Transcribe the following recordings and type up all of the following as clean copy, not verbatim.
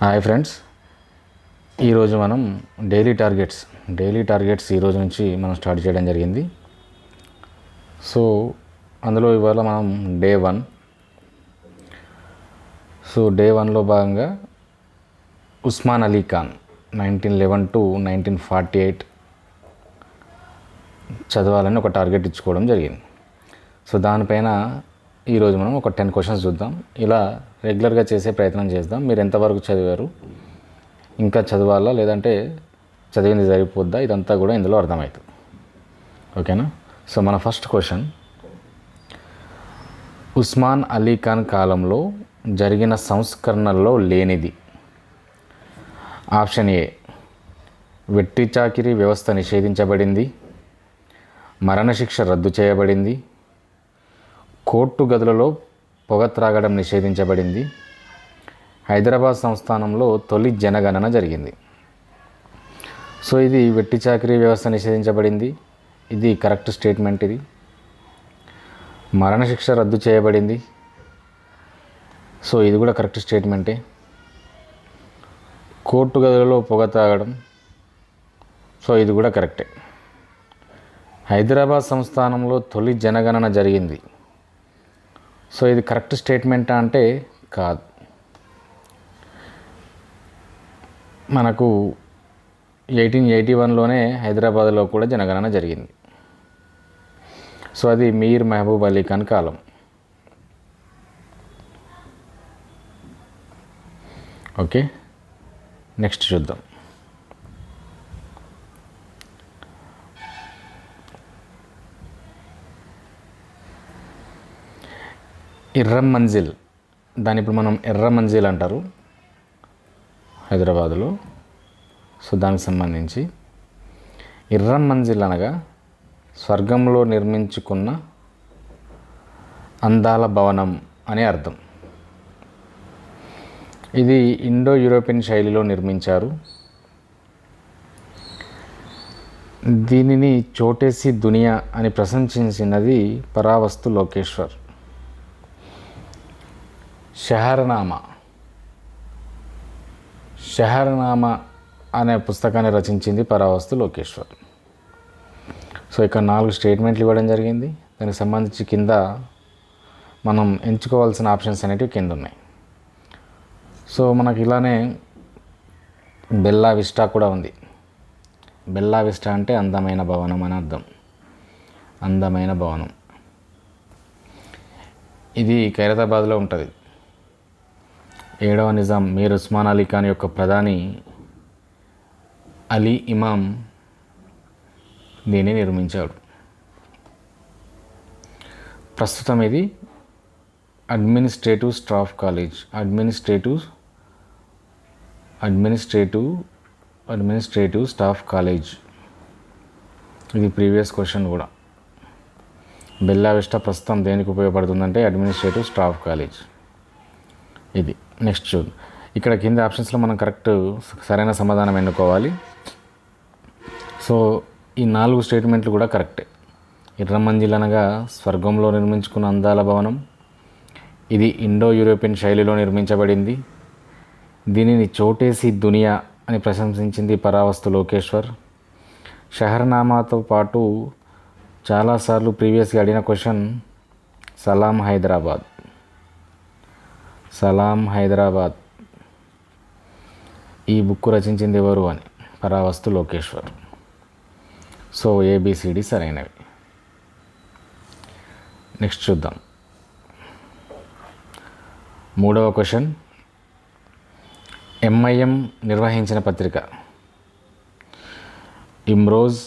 Hi friends, ఈరోజు మనం daily targets ఈరోజు నుంచి మనం స్టార్ట్ చేయడం జరిగింది. సో అందులో ఇవాళ మనం డే 1. సో డే 1లో భాగంగా ఉస్మాన్ అలీ ఖాన్ 1911 to 1948 చదవాలని ఒక టార్గెట్ ఇచ్చుకోవడం జరిగింది. సో దానిపైన ఈరోజు మనం ఒక 10 క్వశ్చన్స్ చూద్దాం. ఇలా రెగ్యులర్గా చేసే ప్రయత్నం చేద్దాం. మీరు ఎంతవరకు చదివారు, ఇంకా చదవాలా లేదంటే చదివింది సరిపోద్దా, ఇదంతా కూడా ఇందులో అర్థమవుతుంది. ఓకేనా? సో మన ఫస్ట్ క్వశ్చన్, ఉస్మాన్ అలీ ఖాన్ కాలంలో జరిగిన సంస్కరణల్లో లేనిది. ఆప్షన్ ఏ, వెట్టి చాకిరీ వ్యవస్థ నిషేధించబడింది, మరణశిక్ష రద్దు చేయబడింది, కోర్టు గదులలో పొగ త్రాగడం నిషేధించబడింది, హైదరాబాద్ సంస్థానంలో తొలి జనగణన జరిగింది. సో ఇది వెట్టి చాకిరీ వ్యవస్థ నిషేధించబడింది, ఇది కరెక్ట్ స్టేట్మెంట్. ఇది మరణశిక్ష రద్దు చేయబడింది, సో ఇది కూడా కరెక్ట్ స్టేట్మెంటే. కోర్టు గదులలో పొగ త్రాగడం, సో ఇది కూడా కరెక్టే. హైదరాబాద్ సంస్థానంలో తొలి జనగణన జరిగింది, సో ఇది కరెక్ట్ స్టేట్మెంట్ అంటే కాదు. మనకు 1881లోనే హైదరాబాద్లో కూడా జనగణన జరిగింది. సో అది మీర్ మహబూబ్ అలీ ఖాన్ కాలం. ఓకే, నెక్స్ట్ చూద్దాం. ఎర్రం మంజిల్, దాని ఇప్పుడు మనం ఎర్ర మంజిల్ అంటారు హైదరాబాదులో. సో దానికి సంబంధించి ఎర్రం మంజిల్ అనగా స్వర్గంలో నిర్మించుకున్న అందాల భవనం అని అర్థం. ఇది ఇండో యూరోపియన్ శైలిలో నిర్మించారు. దీనిని చోటేసి దునియా అని ప్రశంసించినది పరావస్తు లోకేశ్వర్. షహర్నామా అనే పుస్తకాన్ని రచించింది పరావస్తు లోకేశ్వర్. సో ఇక్కడ 4 స్టేట్మెంట్లు ఇవ్వడం జరిగింది. దానికి సంబంధించి కింద మనం ఎంచుకోవాల్సిన ఆప్షన్స్ అనేటివి కింద ఉన్నాయి. సో మనకి ఇలానే బెల్లా విస్టా కూడా ఉంది. బెల్లా విస్టా అంటే అందమైన భవనం అని అర్థం. అందమైన భవనం ఇది ఖైరతాబాద్లో ఉంటుంది. 7వ నిజాం మీర్ ఉస్మాన్ అలీ ఖాన్ యొక్క ప్రధాని అలీ ఇమాం దీన్ని నిర్మించాడు. ప్రస్తుతం ఇది అడ్మినిస్ట్రేటివ్ స్టాఫ్ కాలేజ్. ఇది ప్రీవియస్ క్వశ్చన్ కూడా. బెల్లా విస్టా ప్రస్తుతం దేనికి ఉపయోగపడుతుందంటే అడ్మినిస్ట్రేటివ్ స్టాఫ్ కాలేజ్. ఇది నెక్స్ట్ చూద్దాం. ఇక్కడ కింద ఆప్షన్స్లో మనం కరెక్ట్ సరైన సమాధానం ఎన్నుకోవాలి. సో ఈ 4 స్టేట్మెంట్లు కూడా కరెక్టే. ఎర్ర మంజిల్ అనగా స్వర్గంలో నిర్మించుకున్న అందాల భవనం, ఇది ఇండో యూరోపియన్ శైలిలో నిర్మించబడింది, దీనిని చోటేసి దునియా అని ప్రశంసించింది పరావస్తు లోకేశ్వర్. షహర్నామాతో పాటు చాలాసార్లు ప్రీవియస్గా అడిగిన క్వశ్చన్ సలాం హైదరాబాద్ ఈ బుక్ రచించింది ఎవరు అని పరావస్తు లోకేశ్వర్. సో ABCD సరైనవి. నెక్స్ట్ చూద్దాం. 3వ క్వశ్చన్, MIM నిర్వహించిన పత్రిక Imroz,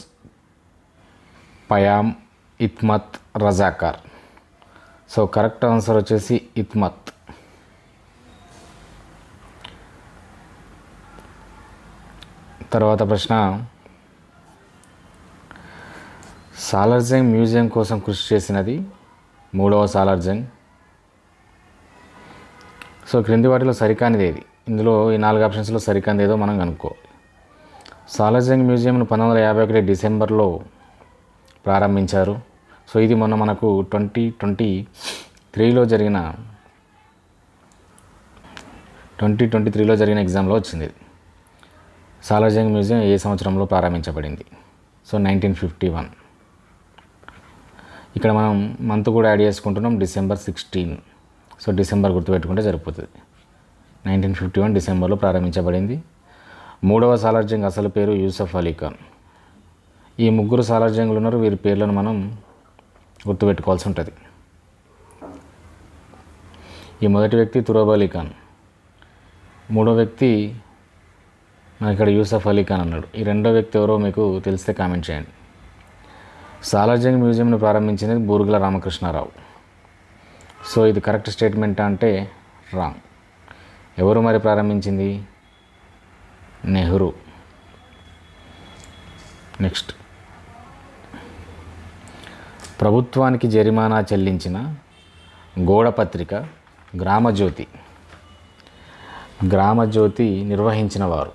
Payam, Itmat, Razakar. So correct answer వచ్చేసి ఇత్మత్. తర్వాత ప్రశ్న, సాలార్జంగ్ మ్యూజియం కోసం కృషి చేసినది 3వ సాలార్జంగ్. సో క్రింది వాటిలో సరికానిది ఏది? ఇందులో ఈ 4 ఆప్షన్స్లో సరికానిది ఏదో మనం కనుక్కోవాలి. సాలార్జంగ్ మ్యూజియంను 1951 డిసెంబర్లో ప్రారంభించారు. సో ఇది మొన్న మనకు 2023లో జరిగిన 2023లో జరిగిన ఎగ్జామ్లో వచ్చింది. సాలార్జంగ్ మ్యూజియం ఏ సంవత్సరంలో ప్రారంభించబడింది? సో 1951. ఇక్కడ మనం మంత్ కూడా యాడ్ చేసుకుంటున్నాం, December 16. సో డిసెంబర్ గుర్తుపెట్టుకుంటే సరిపోతుంది. 1951 డిసెంబర్లో ప్రారంభించబడింది. మూడవ సాలార్జంగ్ అసలు పేరు యూసఫ్ అలీ ఖాన్. ఈ ముగ్గురు సాలార్జంగులు ఉన్నారు, వీరి పేర్లను మనం గుర్తుపెట్టుకోవాల్సి ఉంటుంది. ఈ మొదటి వ్యక్తి తురబ్ అలీ ఖాన్, మూడో వ్యక్తి మనకి ఇక్కడ యూసఫ్ అలీ ఖాన్ అన్నాడు. ఈ రెండో వ్యక్తి ఎవరో మీకు తెలిస్తే కామెంట్ చేయండి. సాలార్జంగ్ మ్యూజియంను ప్రారంభించింది బూర్గుల రామకృష్ణారావు. సో ఇది కరెక్ట్ స్టేట్మెంట్ అంటే రాంగ్. ఎవరు మరి ప్రారంభించింది? నెహ్రూ. నెక్స్ట్, ప్రభుత్వానికి జరిమానా చెల్లించిన గోడపత్రిక గ్రామజ్యోతి. గ్రామజ్యోతి నిర్వహించిన వారు.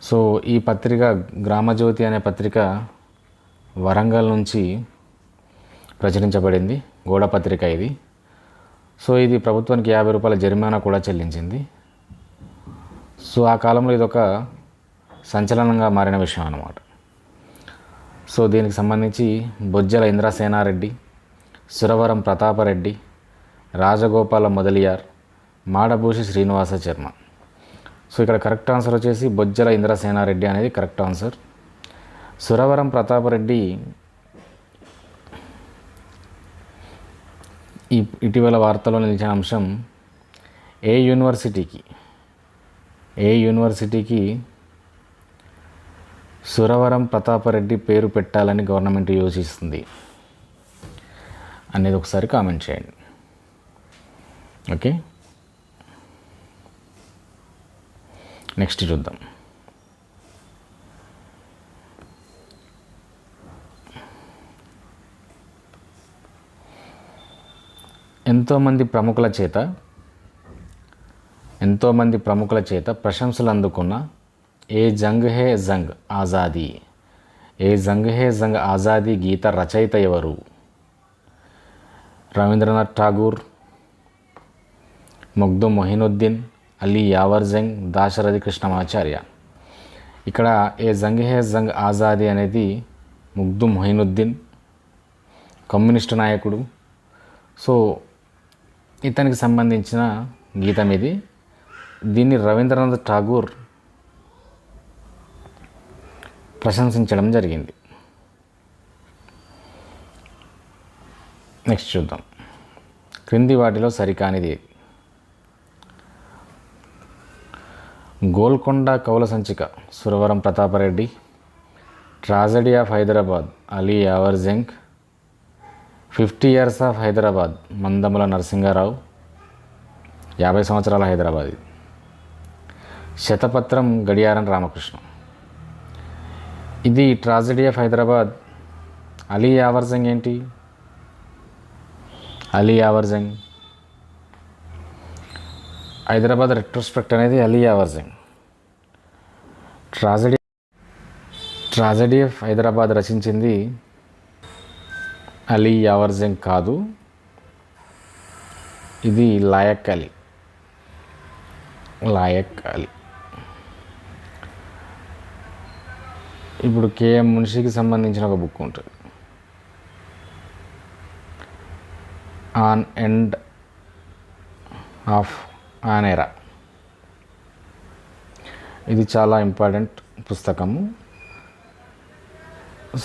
సో ఈ పత్రిక గ్రామజ్యోతి అనే పత్రిక వరంగల్ నుంచి ప్రచురించబడింది. గోడపత్రిక ఇది. సో ఇది ప్రభుత్వానికి 50 రూపాయల జరిమానా కూడా చెల్లించింది. సో ఆ కాలంలో ఇది ఒక సంచలనంగా మారిన విషయం అన్నమాట. సో దీనికి సంబంధించి బొజ్జల ఇంద్రసేనారెడ్డి, సురవరం ప్రతాపరెడ్డి, రాజగోపాల మొదలియార్, మాడభూషి శ్రీనివాసచర్మ. సో ఇక్కడ కరెక్ట్ ఆన్సర్ వచ్చేసి బొజ్జల ఇంద్రసేనారెడ్డి అనేది కరెక్ట్ ఆన్సర్. సురవరం ప్రతాపరెడ్డి ఇటీవల వార్తలో నిలిచిన అంశం, ఏ యూనివర్సిటీకి సురవరం ప్రతాపరెడ్డి పేరు పెట్టాలని గవర్నమెంట్ యోచిస్తుంది అనేది ఒకసారి కామెంట్ చేయండి. ఓకే, నెక్స్ట్ చూద్దాం. ఎంతోమంది ప్రముఖుల చేత ప్రశంసలు అందుకున్న ఏ జంగ్ హే జంగ్ ఆజాదీ గీత రచయిత ఎవరు? రవీంద్రనాథ్ ఠాగూర్, మొగ్దుమ్ మొహినుద్దీన్, అలీ యావర్ జంగ్, దాశరథి కృష్ణమాచార్య. ఇక్కడ ఏ జంగ్ హే జంగ్ ఆజాదీ అనేది మొగ్దుమ్ మొహినుద్దీన్, కమ్యూనిస్టు నాయకుడు. సో ఇతనికి సంబంధించిన గీతం ఇది. దీన్ని రవీంద్రనాథ్ ఠాగూర్ ప్రశంసించడం జరిగింది. నెక్స్ట్ చూద్దాం. క్రింది వాటిలో సరికానిది. గోల్కొండ కౌల సంచిక Suravaram Pratapareddy, tragedy of Hyderabad Ali Yavar Jung, 50 years of Hyderabad Mandamula Narasimharao, 50 సంవత్సరాల హైదరాబాద్. శతపత్రం గడియారం రామకృష్ణ. ఇది ట్రాజడీ ఆఫ్ హైదరాబాద్. అలీ యావర్ జంగ్ ఏంటి? అలీ యావర్ జంగ్. హైదరాబాద్ రెట్రోస్పెక్ట్ అనేది అలీ యావర్ జంగ్. ట్రాజడీ ఆఫ్ హైదరాబాద్ రచించింది అలీ యావర్ జంగ్ కాదు, ఇది లాయక్ అలీ. ఇప్పుడు కేఎం మున్షికి సంబంధించిన ఒక బుక్ ఉంటుంది, ఆన్ ఎండ్ ఆఫ్ ఆన్ ఎరా. ఇది చాలా ఇంపార్టెంట్ పుస్తకము.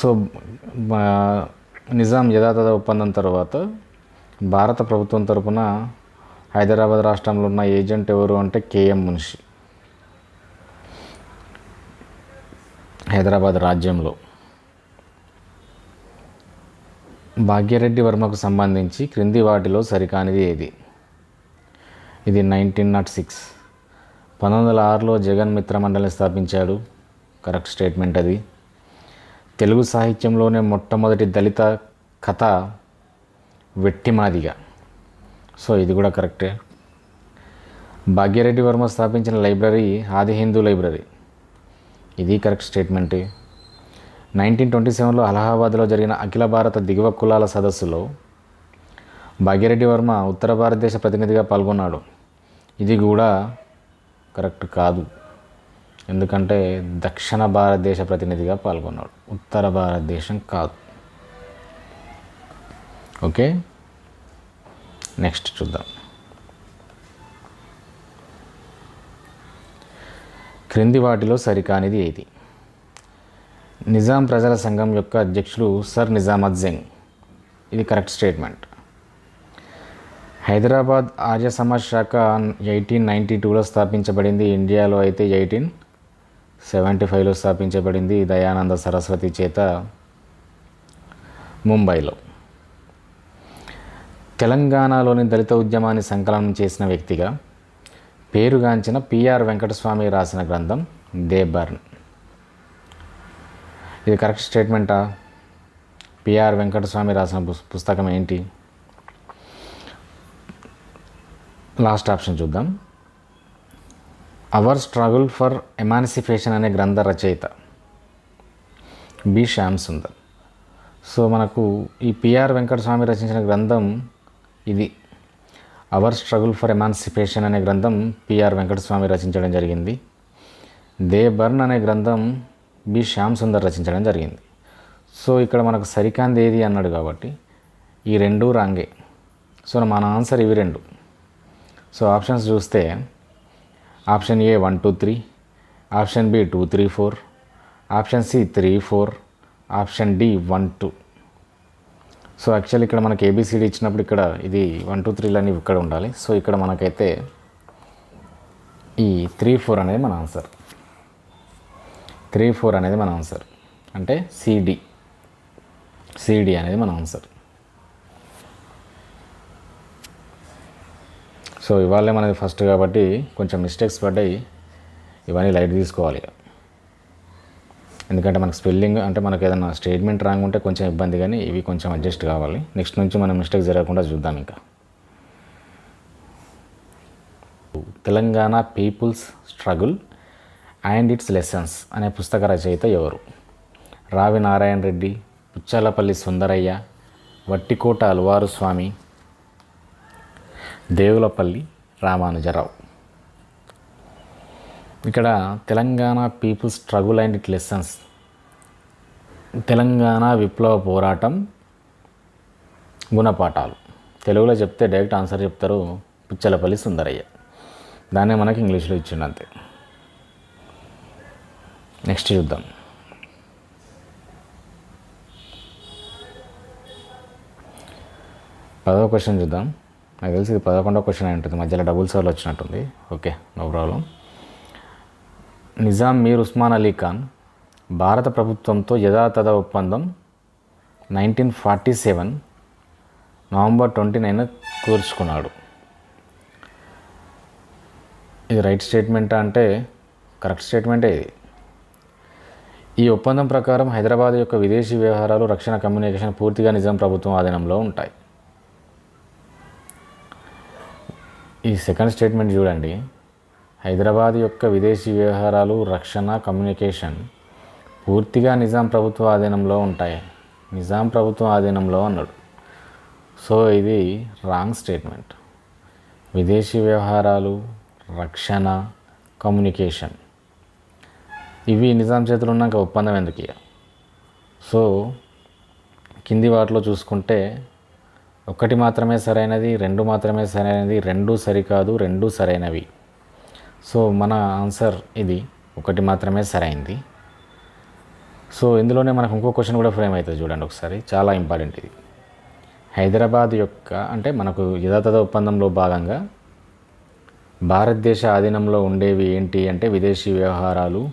సో నిజాం యథాతథ ఒప్పందం తర్వాత భారత ప్రభుత్వం తరపున హైదరాబాద్ రాష్ట్రంలో ఉన్న ఏజెంట్ ఎవరు అంటే కేఎం మున్షి. హైదరాబాద్ రాజ్యంలో భాగ్యరెడ్డి వర్మకు సంబంధించి క్రింది వాటిలో సరికానిది ఏది? ఇది 1906. 1906లో జగన్ మిత్ర మండలిని స్థాపించాడు. కరెక్ట్ స్టేట్మెంట్ అది. తెలుగు సాహిత్యంలోనే మొట్టమొదటి దళిత కథ వెట్టిమాదిగ. సో ఇది కూడా కరెక్టే. భాగ్యరెడ్డి వర్మ స్థాపించిన లైబ్రరీ ఆది హిందూ లైబ్రరీ. ఇది కరెక్ట్ స్టేట్మెంటే. 1927లో అలహాబాద్లో జరిగిన అఖిల భారత దిగువ కులాల సదస్సులో భాగ్యరెడ్డి వర్మ ఉత్తర భారతదేశ ప్రతినిధిగా పాల్గొన్నాడు. ఇది కూడా కరెక్ట్ కాదు, ఎందుకంటే దక్షిణ భారతదేశ ప్రతినిధిగా పాల్గొన్నాడు, ఉత్తర భారతదేశం కాదు. ఓకే, నెక్స్ట్ చూద్దాం. క్రింది వాటిలో సరికానిది ఏది? నిజాం ప్రజల సంఘం యొక్క అధ్యక్షులు సర్ నిజామత్ జంగ్, ఇది కరెక్ట్ స్టేట్మెంట్. హైదరాబాద్ ఆర్య సమాజ్ శాఖ 1892లో స్థాపించబడింది, ఇండియాలో అయితే 1875లో స్థాపించబడింది దయానంద సరస్వతి చేత ముంబైలో. తెలంగాణలోని దళిత ఉద్యమాన్ని సంకలనం చేసిన వ్యక్తిగా పేరుగాంచిన పిఆర్ వెంకటస్వామి రాసిన గ్రంథం దే బర్న్, ఇది కరెక్ట్ స్టేట్మెంటా? పిఆర్ వెంకటస్వామి రాసిన పుస్తకం ఏంటి? లాస్ట్ ఆప్షన్ చూద్దాం. అవర్ స్ట్రగుల్ ఫర్ ఎమాన్సిపేషన్ అనే గ్రంథ రచయిత బి శ్యామ్ సుందర్. సో మనకు ఈ పిఆర్ వెంకటస్వామి రచించిన గ్రంథం ఇది, అవర్ స్ట్రగుల్ ఫర్ ఎమాన్సిపేషన్ అనే గ్రంథం పిఆర్ వెంకటస్వామి రచించడం జరిగింది. దే బర్న్ అనే గ్రంథం బి శ్యామ్ సుందర్ రచించడం జరిగింది. సో ఇక్కడ మనకు సరికాంది ఏది అన్నాడు కాబట్టి ఈ రెండు రాంగే. సో మన ఆన్సర్ ఇవి రెండు. సో ఆప్షన్స్ చూస్తే option A 1 2 3, option B 2 3 4, option C 3 4, option D 1 2. So actually ఇక్కడ మనకి ఏబిసిడి ఇచ్చినప్పుడు ఇక్కడ ఇది 1 2 3 అన్నీ ఇక్కడ ఉండాలి. సో ఇక్కడ మనకైతే ఈ 3 4 అనేది మన ఆన్సర్. 3 4 అనేది మన ఆన్సర్, అంటే సిడి అనేది మన ఆన్సర్. సో ఇవాళే మనది ఫస్ట్ కాబట్టి కొంచెం మిస్టేక్స్ పడ్డాయి, ఇవన్నీ లైట్ తీసుకోవాలి. ఎందుకంటే మనకు స్పెల్లింగ్ అంటే మనకు ఏదైనా స్టేట్మెంట్ రాంగ్ ఉంటే కొంచెం ఇబ్బంది, కానీ ఇవి కొంచెం అడ్జస్ట్ కావాలి. నెక్స్ట్ నుంచి మనం మిస్టేక్ జరగకుండా చూద్దాం. ఇంకా Telangana people's struggle and its lessons అనే పుస్తక రచయిత ఎవరు? రావి నారాయణ రెడ్డి, పుచ్చాలపల్లి సుందరయ్య, వట్టికోట అల్వారు స్వామి, దేవులపల్లి రామానుజరావు. ఇక్కడ Telangana people's struggle and it lessons, Telangana విప్లవ పోరాటం గుణపాఠాలు. తెలుగులో చెప్తే డైరెక్ట్ ఆన్సర్ చెప్తారు పుచ్చలపల్లి సుందరయ్య, దాన్నే మనకి ఇంగ్లీష్లో ఇచ్చిండు అంతే. నెక్స్ట్ చూద్దాం. పదవ క్వశ్చన్ చూద్దాం. నాకు తెలిసి ఇది 11వ క్వశ్చన్ అయి ఉంటుంది, మధ్యలో డబుల్ సార్లు వచ్చినట్టుంది. Okay, no problem. Nizam Mir Osman Ali Khan భారత ప్రభుత్వంతో యథాతథ ఒప్పందం 1947 నవంబర్ 29 కూర్చుకున్నాడు. ఇది రైట్ స్టేట్మెంటా అంటే కరెక్ట్ స్టేట్మెంటే ఇది. ఈ ఒప్పందం ప్రకారం హైదరాబాద్ యొక్క విదేశీ వ్యవహారాలు, రక్షణ, కమ్యూనికేషన్ పూర్తిగా నిజాం ప్రభుత్వం ఆధీనంలో ఉంటాయి. ఈ సెకండ్ స్టేట్మెంట్ చూడండి, హైదరాబాద్ యొక్క విదేశీ వ్యవహారాలు, రక్షణ, కమ్యూనికేషన్ పూర్తిగా నిజాం ప్రభుత్వ ఆధీనంలో ఉంటాయి. నిజాం ప్రభుత్వం ఆధీనంలో అన్నాడు. సో ఇది రాంగ్ స్టేట్మెంట్. విదేశీ వ్యవహారాలు, రక్షణ, కమ్యూనికేషన్ ఇవి నిజాం చేతులు ఉన్నాక ఒప్పందం ఎందుకు ఇక? సో కింది వాటిలో చూసుకుంటే ఒకటి మాత్రమే సరైనది, రెండు మాత్రమే సరైనది, రెండు సరికాదు, రెండు సరైనవి. సో మన ఆన్సర్ ఇది, ఒకటి మాత్రమే సరైనది. సో ఇందులోనే మనకు ఇంకో క్వశ్చన్ కూడా ఫ్రేమ్ అవుతుంది చూడండి ఒకసారి, చాలా ఇంపార్టెంట్ ఇది. హైదరాబాద్ యొక్క అంటే మనకు యథాతథ ఒప్పందంలో భాగంగా భారతదేశ ఆధీనంలో ఉండేవి ఏంటి అంటే విదేశీ వ్యవహారాలు,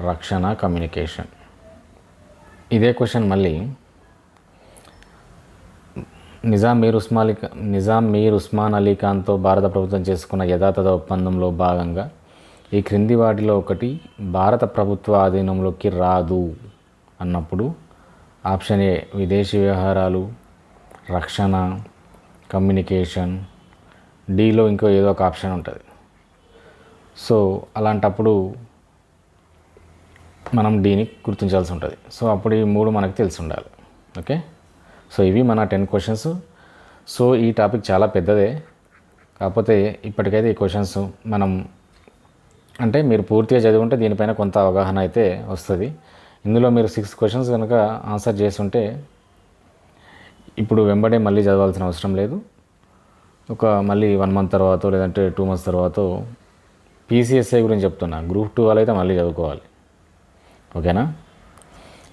రక్షణ, కమ్యూనికేషన్. ఇదే క్వశ్చన్ మళ్ళీ నిజాం మీర్ ఉస్మాన్ అలీ ఖాన్తో భారత ప్రభుత్వం చేసుకున్న యథాతథ ఒప్పందంలో భాగంగా ఈ క్రింది వాటిలో ఒకటి భారత ప్రభుత్వ ఆధీనంలోకి రాదు అన్నప్పుడు ఆప్షన్ ఏ విదేశీ వ్యవహారాలు, రక్షణ, కమ్యూనికేషన్, డీలో ఇంకో ఏదో ఒక ఆప్షన్ ఉంటుంది. సో అలాంటప్పుడు మనం డీని గుర్తించాల్సి ఉంటుంది. సో అప్పుడు ఈ మూడు మనకు తెలిసి ఉండాలి. ఓకే, సో ఇవి మన 10 క్వశ్చన్స్. సో ఈ టాపిక్ చాలా పెద్దదే, కాకపోతే ఇప్పటికైతే ఈ క్వశ్చన్స్ మనం అంటే మీరు పూర్తిగా చదివింటే దీనిపైన కొంత అవగాహన అయితే వస్తుంది. ఇందులో మీరు 6 క్వశ్చన్స్ కనుక ఆన్సర్ చేస్తుంటే ఇప్పుడు వెంబడే మళ్ళీ చదవాల్సిన అవసరం లేదు. ఒక మళ్ళీ 1 మంత్ తర్వాత లేదంటే 2 మంత్స్ తర్వాత పీసీఎస్ఐ గురించి చెప్తున్నా, గ్రూప్ 2 వాళ్ళు అయితే మళ్ళీ చదువుకోవాలి. ఓకేనా,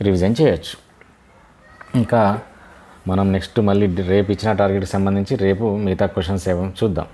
రివిజన్ చేయొచ్చు. ఇంకా మనం నెక్స్ట్ మళ్ళీ రేపు ఇచ్చిన టార్గెట్కి సంబంధించి రేపు మిగతా క్వశ్చన్స్ ఏమో చూద్దాం.